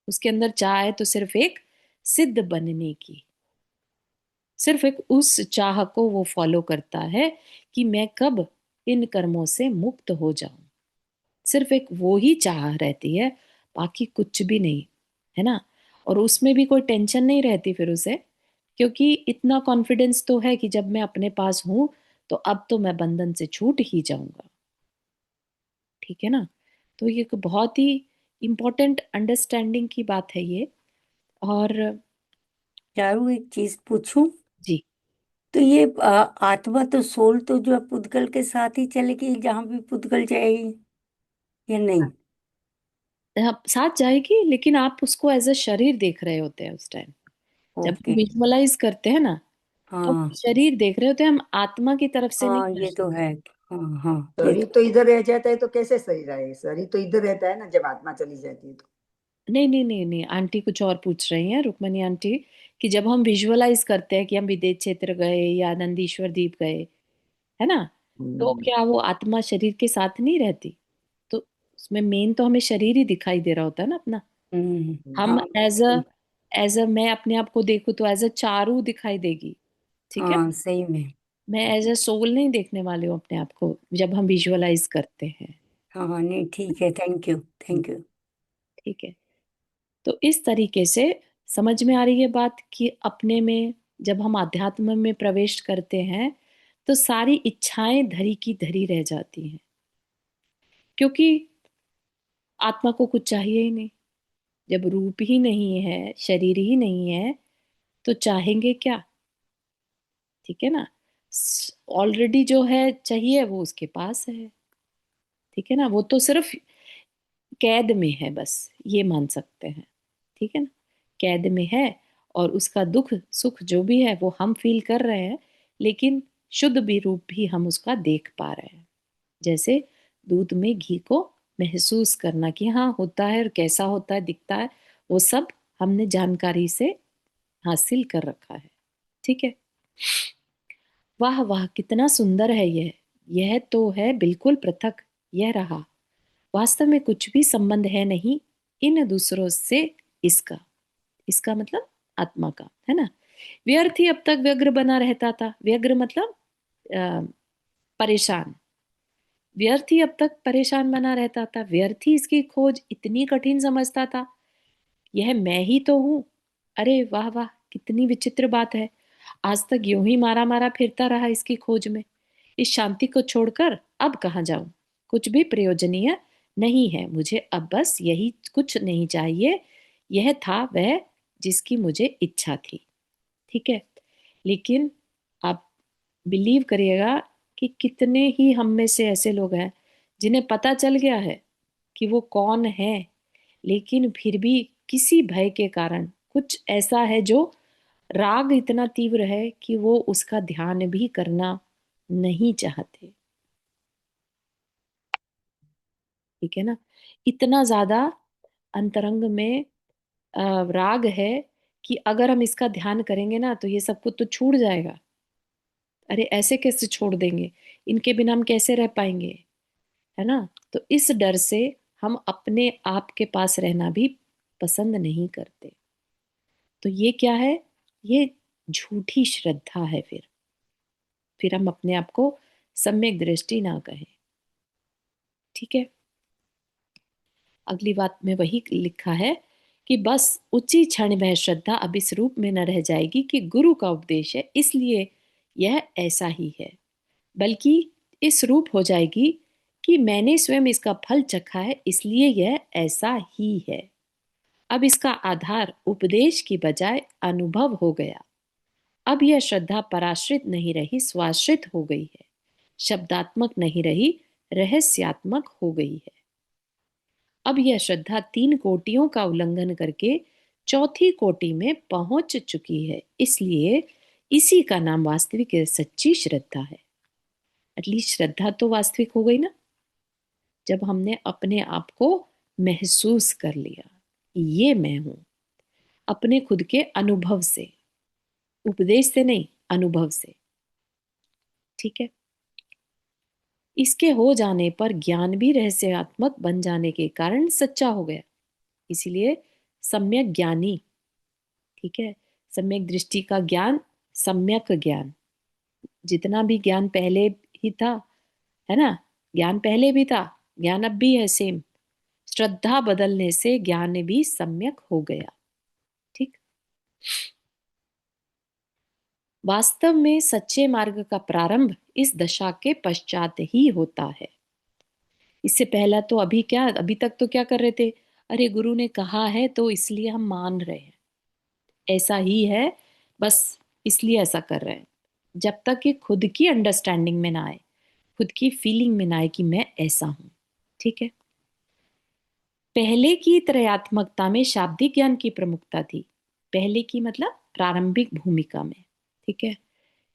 उसके अंदर चाह है तो सिर्फ एक सिद्ध बनने की, सिर्फ एक उस चाह को वो फॉलो करता है कि मैं कब इन कर्मों से मुक्त हो जाऊं। सिर्फ एक वो ही चाह रहती है, बाकी कुछ भी नहीं, है ना। और उसमें भी कोई टेंशन नहीं रहती फिर उसे, क्योंकि इतना कॉन्फिडेंस तो है कि जब मैं अपने पास हूं तो अब तो मैं बंधन से छूट ही जाऊंगा, ठीक है ना। तो ये एक बहुत ही इंपॉर्टेंट अंडरस्टैंडिंग की बात है ये। और चारू, एक चीज पूछूं? जी, तो ये आत्मा तो सोल तो जो है पुद्गल के साथ ही चलेगी जहां भी पुद्गल जाएगी, या नहीं? साथ जाएगी, लेकिन आप उसको एज अ शरीर देख रहे होते हैं उस टाइम, जब हम ओके। विजुअलाइज करते हैं ना, तो हम हाँ शरीर देख रहे होते हैं, हम आत्मा की तरफ से नहीं हाँ, ये जाते। तो है। हाँ हाँ, ये शरीर तो। तो इधर रह जाता है तो कैसे शरीर आए, शरीर तो इधर रहता है ना जब आत्मा चली जाती है तो। नहीं नहीं नहीं नहीं, आंटी कुछ और पूछ रही हैं, रुक्मणी आंटी, कि जब हम विजुअलाइज करते हैं कि हम विदेश क्षेत्र गए या नंदीश्वर द्वीप गए, है ना, तो हम्म। क्या वो आत्मा शरीर के साथ नहीं रहती? तो उसमें मेन तो हमें शरीर ही दिखाई दे रहा होता है ना अपना। हम हाँ एज अ मैं अपने आप को देखूं तो एज अ चारू दिखाई देगी, ठीक है। हाँ, सही में। मैं एज अ सोल नहीं देखने वाली हूँ अपने आप को जब हम विजुअलाइज करते हैं, हाँ हाँ, नहीं ठीक है, थैंक यू थैंक यू। ठीक है। तो इस तरीके से समझ में आ रही है बात कि अपने में जब हम आध्यात्म में प्रवेश करते हैं तो सारी इच्छाएं धरी की धरी रह जाती हैं, क्योंकि आत्मा को कुछ चाहिए ही नहीं। जब रूप ही नहीं है, शरीर ही नहीं है, तो चाहेंगे क्या, ठीक है ना। ऑलरेडी जो है चाहिए वो उसके पास है, ठीक है ना। वो तो सिर्फ कैद में है, बस ये मान सकते हैं, ठीक है ना। कैद में है और उसका दुख सुख जो भी है वो हम फील कर रहे हैं, लेकिन शुद्ध भी रूप भी हम उसका देख पा रहे हैं। जैसे दूध में घी को महसूस करना कि हाँ होता है और कैसा होता है, दिखता है, वो सब हमने जानकारी से हासिल कर रखा है, ठीक है। वाह वाह, कितना सुंदर है यह तो है बिल्कुल पृथक, यह रहा, वास्तव में कुछ भी संबंध है नहीं इन दूसरों से, इसका, इसका मतलब आत्मा का, है ना। व्यर्थ ही अब तक व्यग्र बना रहता था, व्यग्र मतलब परेशान, व्यर्थ ही अब तक परेशान बना रहता था, व्यर्थ ही इसकी खोज इतनी कठिन समझता था। यह मैं ही तो हूं। अरे वाह वाह, कितनी विचित्र बात है। आज तक यूं ही मारा मारा फिरता रहा इसकी खोज में। इस शांति को छोड़कर अब कहाँ जाऊं? कुछ भी प्रयोजनीय नहीं है मुझे अब, बस यही कुछ नहीं चाहिए। यह था वह जिसकी मुझे इच्छा थी। ठीक है, लेकिन आप बिलीव करिएगा कि कितने ही हम में से ऐसे लोग हैं जिन्हें पता चल गया है कि वो कौन है, लेकिन फिर भी किसी भय के कारण कुछ ऐसा है जो राग इतना तीव्र है कि वो उसका ध्यान भी करना नहीं चाहते। ठीक है ना, इतना ज्यादा अंतरंग में राग है कि अगर हम इसका ध्यान करेंगे ना तो ये सब कुछ तो छूट जाएगा। अरे ऐसे कैसे छोड़ देंगे, इनके बिना हम कैसे रह पाएंगे, है ना। तो इस डर से हम अपने आप के पास रहना भी पसंद नहीं करते। तो ये क्या है, ये झूठी श्रद्धा है। फिर हम अपने आप को सम्यक दृष्टि ना कहें। ठीक है, अगली बात में वही लिखा है कि बस उसी क्षण वह श्रद्धा अब इस रूप में न रह जाएगी कि गुरु का उपदेश है इसलिए यह ऐसा ही है, बल्कि इस रूप हो जाएगी कि मैंने स्वयं इसका फल चखा है इसलिए यह ऐसा ही है। अब इसका आधार उपदेश की बजाय अनुभव हो गया। अब यह श्रद्धा पराश्रित नहीं रही, स्वाश्रित हो गई है, शब्दात्मक नहीं रही, रहस्यात्मक हो गई है। अब यह श्रद्धा 3 कोटियों का उल्लंघन करके चौथी कोटि में पहुंच चुकी है, इसलिए इसी का नाम वास्तविक सच्ची श्रद्धा है। एटलीस्ट श्रद्धा तो वास्तविक हो गई ना, जब हमने अपने आप को महसूस कर लिया, ये मैं हूं, अपने खुद के अनुभव से, उपदेश से नहीं, अनुभव से। ठीक है, इसके हो जाने पर ज्ञान भी रहस्यात्मक बन जाने के कारण सच्चा हो गया, इसीलिए सम्यक ज्ञानी। ठीक है, सम्यक दृष्टि का ज्ञान, सम्यक ज्ञान, जितना भी ज्ञान पहले ही था, है ना, ज्ञान पहले भी था, ज्ञान अब भी है सेम। श्रद्धा बदलने से ज्ञान भी सम्यक हो गया। ठीक, वास्तव में सच्चे मार्ग का प्रारंभ इस दशा के पश्चात ही होता है। इससे पहला तो अभी तक तो क्या कर रहे थे, अरे गुरु ने कहा है तो इसलिए हम मान रहे हैं, ऐसा ही है, बस इसलिए ऐसा कर रहे हैं। जब तक कि खुद की अंडरस्टैंडिंग में ना आए, खुद की फीलिंग में ना आए कि मैं ऐसा हूं। ठीक है, पहले की त्रयात्मकता में शाब्दिक ज्ञान की प्रमुखता थी। पहले की मतलब प्रारंभिक भूमिका में, ठीक है,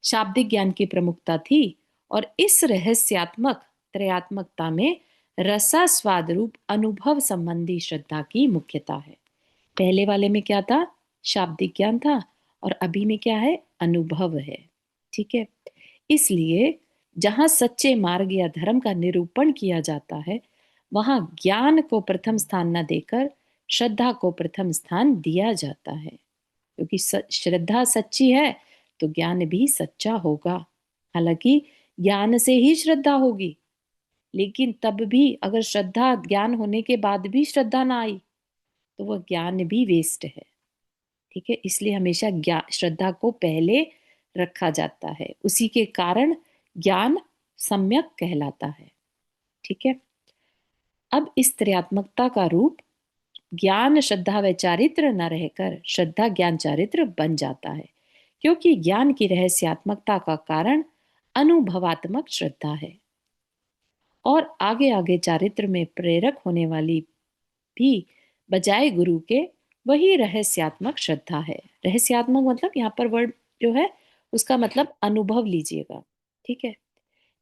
शाब्दिक ज्ञान की प्रमुखता थी, और इस रहस्यात्मक त्रयात्मकता में रसास्वाद रूप अनुभव संबंधी श्रद्धा की मुख्यता है। पहले वाले में क्या था, शाब्दिक ज्ञान था, और अभी में क्या है, अनुभव है। ठीक है, इसलिए जहां सच्चे मार्ग या धर्म का निरूपण किया जाता है वहां ज्ञान को प्रथम स्थान न देकर श्रद्धा को प्रथम स्थान दिया जाता है, क्योंकि श्रद्धा सच्ची है तो ज्ञान भी सच्चा होगा। हालांकि ज्ञान से ही श्रद्धा होगी, लेकिन तब भी अगर श्रद्धा, ज्ञान होने के बाद भी श्रद्धा ना आई तो वह ज्ञान भी वेस्ट है। ठीक है, इसलिए हमेशा ज्ञान, श्रद्धा को पहले रखा जाता है, उसी के कारण ज्ञान सम्यक कहलाता है। ठीक है, अब इस त्रयात्मकता का रूप ज्ञान श्रद्धा व चारित्र न रहकर श्रद्धा ज्ञान चारित्र बन जाता है, क्योंकि ज्ञान की रहस्यात्मकता का कारण अनुभवात्मक श्रद्धा है, और आगे आगे चारित्र में प्रेरक होने वाली भी बजाय गुरु के वही रहस्यात्मक श्रद्धा है। रहस्यात्मक मतलब यहाँ पर वर्ड जो है उसका मतलब अनुभव लीजिएगा। ठीक है,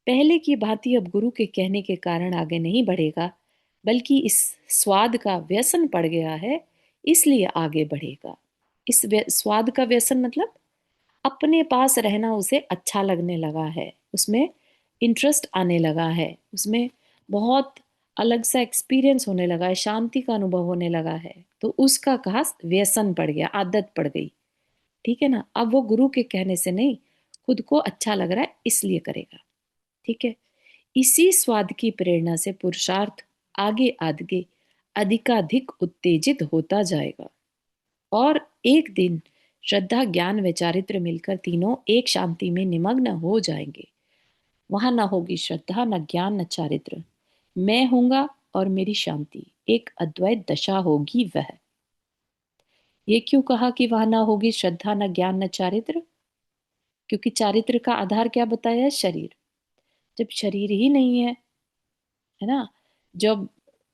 पहले की भांति अब गुरु के कहने के कारण आगे नहीं बढ़ेगा, बल्कि इस स्वाद का व्यसन पड़ गया है इसलिए आगे बढ़ेगा। इस स्वाद का व्यसन मतलब अपने पास रहना उसे अच्छा लगने लगा है, उसमें इंटरेस्ट आने लगा है, उसमें बहुत अलग सा एक्सपीरियंस होने लगा है, शांति का अनुभव होने लगा है, तो उसका कहा व्यसन पड़ गया, आदत पड़ गई। ठीक है ना, अब वो गुरु के कहने से नहीं, खुद को अच्छा लग रहा है इसलिए करेगा। ठीक है। इसी स्वाद की प्रेरणा से पुरुषार्थ आगे आगे अधिकाधिक उत्तेजित होता जाएगा और एक दिन श्रद्धा ज्ञान व चारित्र मिलकर तीनों एक शांति में निमग्न हो जाएंगे। वहां ना होगी श्रद्धा, न ज्ञान, न चारित्र। मैं हूंगा और मेरी शांति, एक अद्वैत दशा होगी वह। ये क्यों कहा कि वहां ना होगी श्रद्धा, न ज्ञान, न चारित्र? क्योंकि चारित्र का आधार क्या बताया है? शरीर। जब शरीर ही नहीं है ना, जब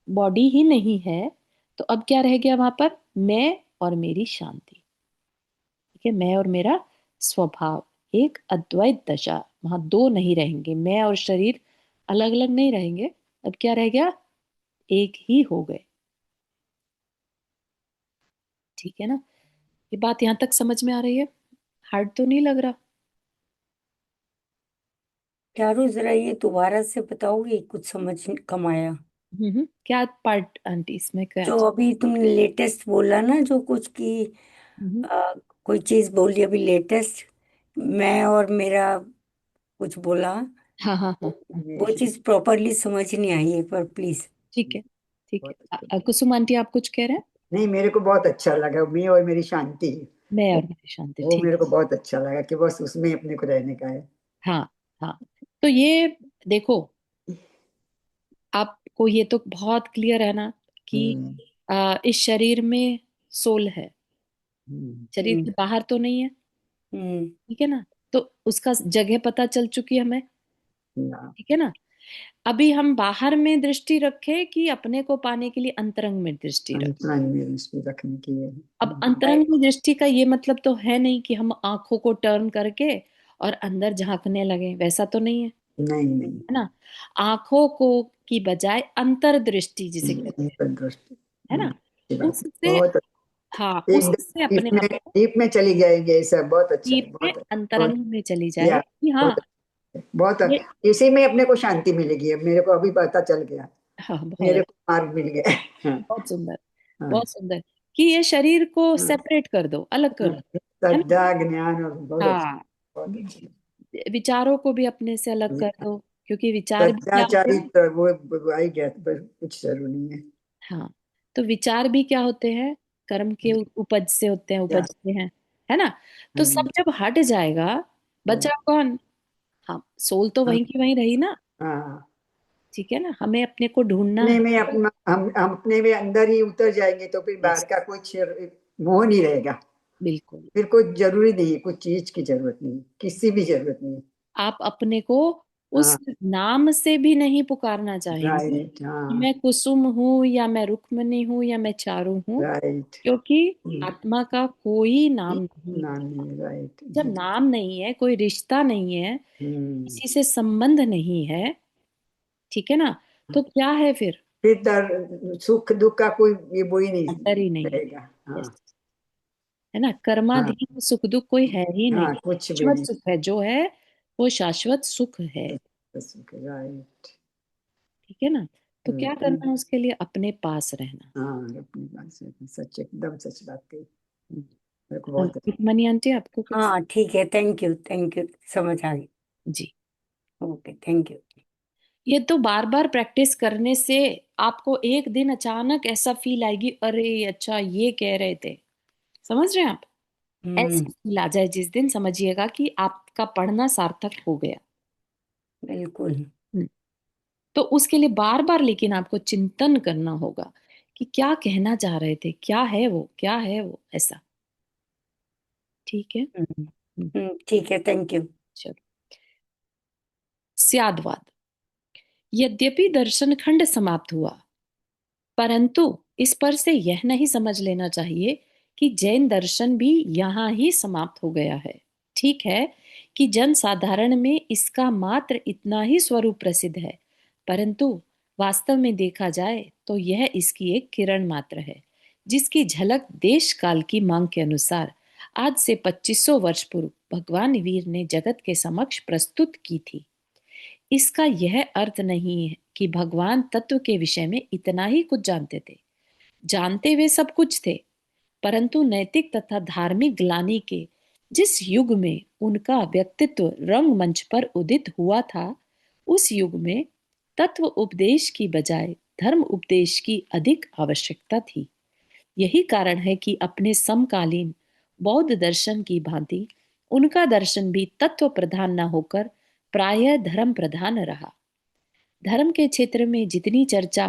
बॉडी ही नहीं है, तो अब क्या रह गया वहां पर? मैं और मेरी शांति। ठीक है, मैं और मेरा स्वभाव, एक अद्वैत दशा। वहां दो नहीं रहेंगे, मैं और शरीर अलग अलग नहीं रहेंगे। अब क्या रह गया? एक ही हो गए। ठीक है ना? ये बात यहां तक समझ में आ रही है? हार्ड तो नहीं लग रहा? चारों जरा ये दोबारा से बताओगे, कुछ समझ कम आया। क्या पार्ट आंटी इसमें क्या? जो अभी तुमने लेटेस्ट बोला ना, जो कुछ की हम्म, कोई चीज बोली अभी लेटेस्ट, मैं और मेरा कुछ बोला, हाँ हाँ हाँ, वो चीज प्रॉपरली समझ नहीं आई, एक बार प्लीज। ठीक है ठीक है। बहुत अच्छा। कुसुम आंटी आप कुछ कह रहे हैं? नहीं, मेरे को बहुत अच्छा लगा, मैं और मेरी शांति। मैं वो और मेरी शांति, वो ठीक। मेरे को बहुत अच्छा लगा कि बस उसमें अपने को रहने का है। हाँ हाँ। तो ये देखो, आपको ये तो बहुत क्लियर है ना कि हम्म। इस शरीर में सोल है, हम्म। शरीर हम्म। के बाहर तो नहीं है। हम्म। ठीक है ना? तो उसका जगह पता चल चुकी है हमें। हाँ, ठीक है ना? अभी हम बाहर में दृष्टि रखें कि अपने को पाने के लिए अंतरंग में दृष्टि रखें? अंतरंग में दृष्टि रखने की है। अब अंतरंग की दृष्टि का ये मतलब तो है नहीं कि हम आंखों को टर्न करके और अंदर झांकने लगे, वैसा तो नहीं है। नहीं नहीं। है ना? आंखों को की बजाय अंतर्दृष्टि जिसे कहते हैं, अंतर्दृष्टि। है ना, अच्छी बात है, उससे, बहुत हाँ, एकदम उससे अपने आप को डीप में चली जाएंगे, ये सब बहुत अच्छा है, डीप में बहुत बहुत अंतरंग में चली जाए या कि हाँ, बहुत बहुत ये, इसी में अपने को शांति मिलेगी। अब मेरे को अभी पता चल गया, हाँ, बहुत मेरे अच्छा, को मार्ग मिल गया। हाँ। बहुत सुंदर, हाँ। बहुत सुंदर। कि ये शरीर को हाँ। सेपरेट कर दो, अलग कर दो। है ना? श्रद्धा ज्ञान और बहुत अच्छा, हाँ, बहुत अच्छा। विचारों को भी अपने से अलग कर दो, क्योंकि विचार भी क्या होते हैं? सदाचारित वो आ ही गया, बस कुछ जरूरी नहीं है। हाँ, तो विचार भी क्या होते हैं? कर्म के उपज से होते हैं, क्या? उपजते हैं। है ना? तो हम्म। सब जब हट जाएगा, हम्म। बचा कौन? हाँ, सोल तो हाँ। वहीं की वहीं रही ना। हाँ। ठीक है ना? हमें अपने को ढूंढना अपने है। में अपना हम अपने में अंदर ही उतर जाएंगे तो फिर यस, बाहर का कुछ मोह नहीं रहेगा। बिल्कुल। फिर कुछ जरूरी नहीं है, कुछ चीज की जरूरत नहीं है, किसी भी जरूरत नहीं है। आप अपने को उस हाँ। नाम से भी नहीं पुकारना चाहेंगे राइट। कि हाँ। मैं कुसुम हूँ या मैं रुक्मणी हूँ या मैं चारू हूँ, राइट। क्योंकि आत्मा का कोई नाम नहीं नाम है। नहीं, राइट। जब नाम नहीं है, कोई रिश्ता नहीं है, हम्म। किसी से संबंध नहीं है, ठीक है ना, तो क्या है फिर? फिर सुख दुख का कोई ये वो ही नहीं अंतर ही नहीं है। रहेगा। हाँ। यस, है ना? हाँ। कर्माधीन सुख दुख कोई है ही नहीं। हाँ, कुछ भी शाश्वत नहीं। सुख है जो है, वो शाश्वत सुख है। सुख, राइट। ठीक है ना? तो क्या हम्म। करना है उसके लिए? अपने पास रहना। हाँ, अपनी बात से सच, एकदम सच बात कही। हम्म। मेरे को बहुत रुक्मणी आंटी आपको कुछ? हाँ ठीक है, थैंक यू थैंक यू, समझ आ गई। जी। Okay, thank you. ये तो बार बार प्रैक्टिस करने से आपको एक दिन अचानक ऐसा फील आएगी, अरे अच्छा ये कह रहे थे। समझ रहे हैं आप? हम्म। ऐसी फील आ जाए जिस दिन, समझिएगा कि आपका पढ़ना सार्थक हो गया। बिल्कुल। हम्म। तो उसके लिए बार बार लेकिन आपको चिंतन करना होगा कि क्या कहना चाह रहे थे, क्या है वो, क्या है वो, ऐसा। ठीक है। हम्म। हम्म, ठीक है, थैंक यू। चलो। स्यादवाद। यद्यपि दर्शन खंड समाप्त हुआ, परंतु इस पर से यह नहीं समझ लेना चाहिए कि जैन दर्शन भी यहाँ ही समाप्त हो गया है। ठीक है कि जन साधारण में इसका मात्र इतना ही स्वरूप प्रसिद्ध है, परंतु वास्तव में देखा जाए तो यह इसकी एक किरण मात्र है, जिसकी झलक देश काल की मांग के अनुसार आज से 2500 वर्ष पूर्व भगवान वीर ने जगत के समक्ष प्रस्तुत की थी। इसका यह अर्थ नहीं है कि भगवान तत्व के विषय में इतना ही कुछ जानते थे। जानते वे सब कुछ थे, परंतु नैतिक तथा धार्मिक ग्लानि के जिस युग में उनका व्यक्तित्व रंगमंच पर उदित हुआ था, उस युग में तत्व उपदेश की बजाय धर्म उपदेश की अधिक आवश्यकता थी। यही कारण है कि अपने समकालीन बौद्ध दर्शन की भांति उनका दर्शन भी तत्व प्रधान न होकर प्रायः धर्म प्रधान रहा। धर्म के क्षेत्र में जितनी चर्चा,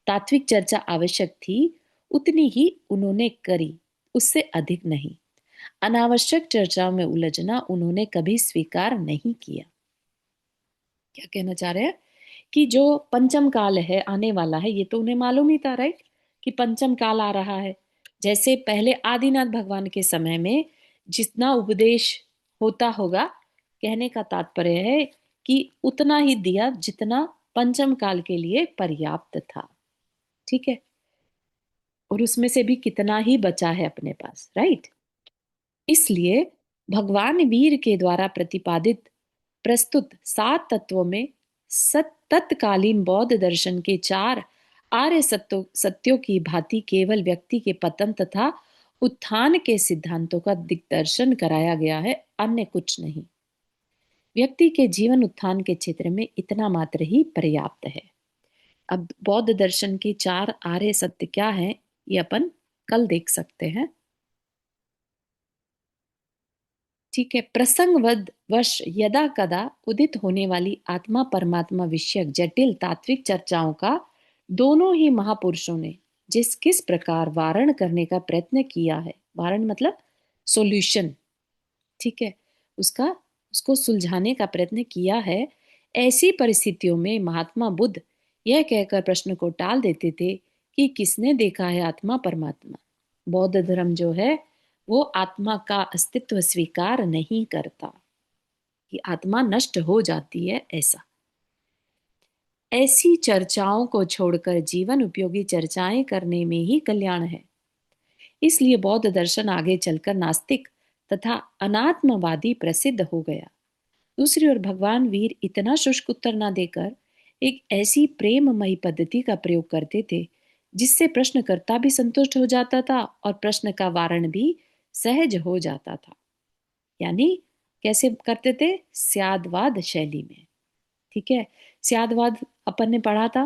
तात्विक चर्चा आवश्यक थी, उतनी ही उन्होंने करी, उससे अधिक नहीं। अनावश्यक चर्चाओं में उलझना उन्होंने कभी स्वीकार नहीं किया। क्या कहना चाह रहे हैं कि जो पंचम काल है, आने वाला है, ये तो उन्हें मालूम ही था, राइट, कि पंचम काल आ रहा है। जैसे पहले आदिनाथ भगवान के समय में जितना उपदेश होता होगा, कहने का तात्पर्य है कि उतना ही दिया जितना पंचम काल के लिए पर्याप्त था। ठीक है, और उसमें से भी कितना ही बचा है अपने पास, राइट। इसलिए भगवान वीर के द्वारा प्रतिपादित प्रस्तुत 7 तत्वों में तत्कालीन बौद्ध दर्शन के 4 आर्य सत्यों की भांति केवल व्यक्ति के पतन तथा उत्थान के सिद्धांतों का दिग्दर्शन कराया गया है, अन्य कुछ नहीं। व्यक्ति के जीवन उत्थान के क्षेत्र में इतना मात्र ही पर्याप्त है। अब बौद्ध दर्शन के 4 आर्य सत्य क्या हैं, ये अपन कल देख सकते हैं। ठीक है, प्रसंगवद वश यदा कदा उदित होने वाली आत्मा परमात्मा विषयक जटिल तात्विक चर्चाओं का दोनों ही महापुरुषों ने जिस किस प्रकार वारण करने का प्रयत्न किया है, वारण मतलब सॉल्यूशन, ठीक है, उसका उसको सुलझाने का प्रयत्न किया है, ऐसी परिस्थितियों में महात्मा बुद्ध यह कहकर प्रश्न को टाल देते थे कि किसने देखा है आत्मा परमात्मा। बौद्ध धर्म जो है वो आत्मा का अस्तित्व स्वीकार नहीं करता, कि आत्मा नष्ट हो जाती है ऐसा। ऐसी चर्चाओं को छोड़कर जीवन उपयोगी चर्चाएं करने में ही कल्याण है। इसलिए बौद्ध दर्शन आगे चलकर नास्तिक तथा अनात्मवादी प्रसिद्ध हो गया। दूसरी ओर भगवान वीर इतना शुष्क उत्तर न देकर एक ऐसी प्रेममयी पद्धति का प्रयोग करते थे जिससे प्रश्नकर्ता भी संतुष्ट हो जाता था और प्रश्न का वारण भी सहज हो जाता था। यानी कैसे करते थे? स्यादवाद शैली में। ठीक है, स्यादवाद अपन ने पढ़ा था,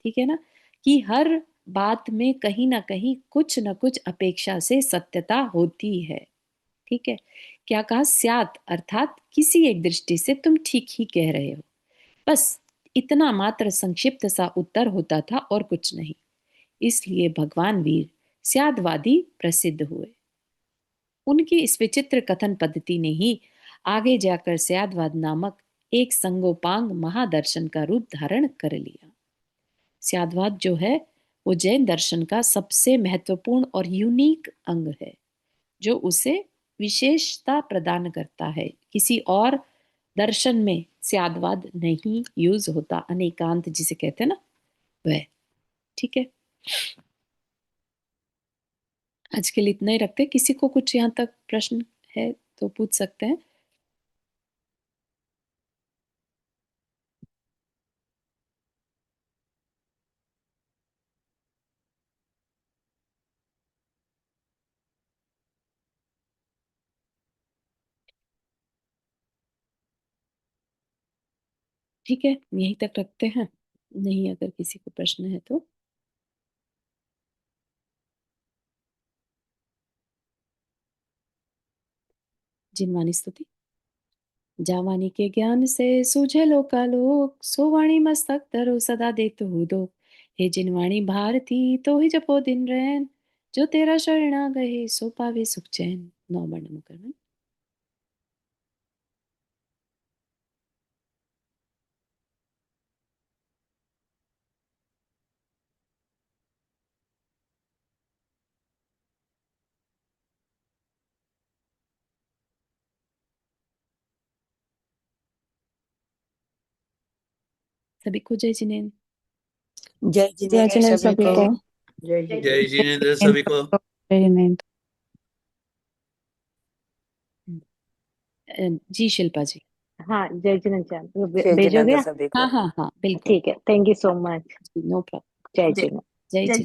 ठीक है ना, कि हर बात में कहीं ना कहीं कुछ न कुछ अपेक्षा से सत्यता होती है। ठीक है, क्या कहा? स्यात अर्थात किसी एक दृष्टि से तुम ठीक ही कह रहे हो, बस इतना मात्र संक्षिप्त सा उत्तर होता था और कुछ नहीं। इसलिए भगवान वीर स्यादवादी प्रसिद्ध हुए। उनकी इस विचित्र कथन पद्धति ने ही आगे जाकर स्यादवाद नामक एक संगोपांग महादर्शन का रूप धारण कर लिया। स्यादवाद जो है वो जैन दर्शन का सबसे महत्वपूर्ण और यूनिक अंग है, जो उसे विशेषता प्रदान करता है। किसी और दर्शन में स्यादवाद नहीं यूज होता, अनेकांत जिसे कहते हैं ना, वह। ठीक है, आज के लिए इतना ही रखते हैं। किसी को कुछ यहाँ तक प्रश्न है तो पूछ सकते हैं। ठीक है, यहीं तक रखते हैं। नहीं, अगर किसी को प्रश्न है तो। जिनवानी स्तुति। जावानी के ज्ञान से सूझे लोकालोक, सो वाणी मस्तक धरो सदा देतु दो। हे जिनवाणी भारती तो ही जपो दिन रैन, जो तेरा शरणा गए सो पावे सुख चैन। नौ नमो करवन। सभी को जय जिनेन्द्र। जय जय जिनेन्द्र जिनेन्द्र सभी सभी को। को। जय जय जय जिनेन्द्र सभी को। जय जिनेन्द्र। जी शिल्पा जी। हाँ, जय जिनेन्द्र जय भेजोगे? जिनेन्द्र सभी को। हाँ हाँ हाँ, बिल्कुल। ठीक है, thank you so much. No problem. जय जय जिनेन्द्र। जय जय जी।